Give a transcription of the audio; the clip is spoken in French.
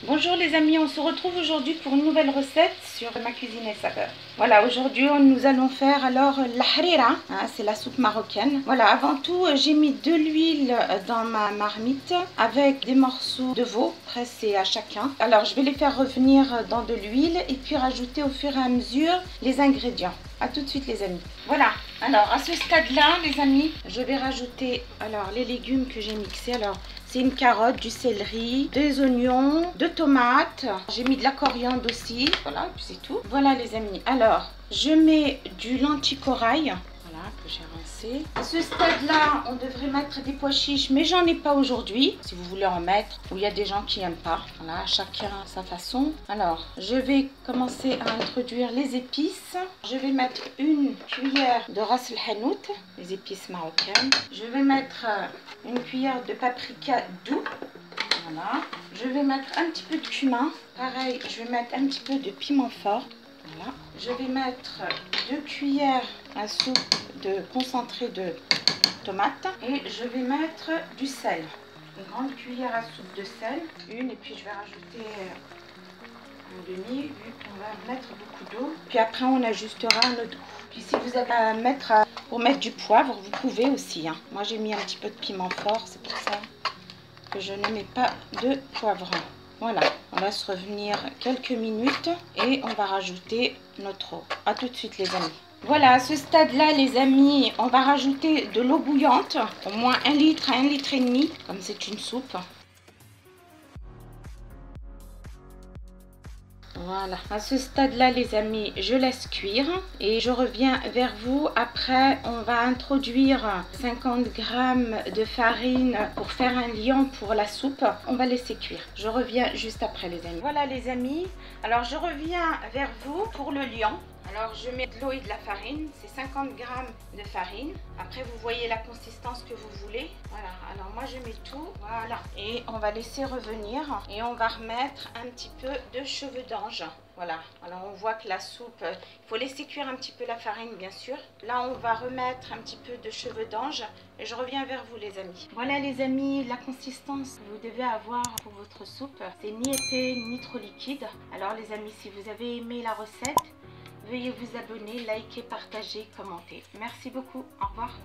Bonjour les amis, on se retrouve aujourd'hui pour une nouvelle recette sur ma cuisine et saveur. Voilà, aujourd'hui nous allons faire alors la harira, c'est la soupe marocaine. Voilà, avant tout j'ai mis de l'huile dans ma marmite avec des morceaux de veau pressés à chacun. Alors je vais les faire revenir dans de l'huile et puis rajouter au fur et à mesure les ingrédients. A tout de suite les amis. Voilà, alors à ce stade-là les amis, je vais rajouter alors les légumes que j'ai mixés. Alors c'est une carotte, du céleri, des oignons, de tomates. J'ai mis de la coriandre aussi. Voilà, et puis c'est tout. Voilà les amis. Alors, je mets du lentilles corail. Voilà, que j'ai rincé. À ce stade-là, on devrait mettre des pois chiches, mais j'en ai pas aujourd'hui. Si vous voulez en mettre, ou il y a des gens qui n'aiment pas. Voilà, chacun à sa façon. Alors, je vais commencer à introduire les épices. Je vais mettre une cuillère de ras el hanout, les épices marocaines. Je vais mettre une cuillère de paprika doux. Voilà. Je vais mettre un petit peu de cumin. Pareil, je vais mettre un petit peu de piment fort. Voilà. Je vais mettre 2 cuillères à soupe de concentré de tomates. Et je vais mettre du sel. Une grande cuillère à soupe de sel. Une, et puis je vais rajouter un demi, vu qu'on va mettre beaucoup d'eau. Puis après, on ajustera à notre goût. Puis si vous avez à mettre, pour mettre du poivre, vous pouvez aussi. Moi, j'ai mis un petit peu de piment fort, c'est pour ça que je ne mets pas de poivron. Voilà, on va se revenir quelques minutes et on va rajouter notre eau. A tout de suite les amis. Voilà, à ce stade-là les amis, on va rajouter de l'eau bouillante, au moins 1 litre à 1 litre et demi, comme c'est une soupe. Voilà, à ce stade-là les amis, je laisse cuire et je reviens vers vous. Après, on va introduire 50 g de farine pour faire un liant pour la soupe. On va laisser cuire. Je reviens juste après les amis. Voilà les amis, alors je reviens vers vous pour le liant. Alors je mets de l'eau et de la farine, c'est 50 g de farine. Après vous voyez la consistance que vous voulez. Voilà, alors moi je mets tout, voilà. Et on va laisser revenir et on va remettre un petit peu de cheveux d'ange. Voilà, alors on voit que la soupe, il faut laisser cuire un petit peu la farine bien sûr. Là on va remettre un petit peu de cheveux d'ange et je reviens vers vous les amis. Voilà les amis, la consistance que vous devez avoir pour votre soupe. C'est ni épais ni trop liquide. Alors les amis, si vous avez aimé la recette, veuillez vous abonner, liker, partager, commenter. Merci beaucoup. Au revoir.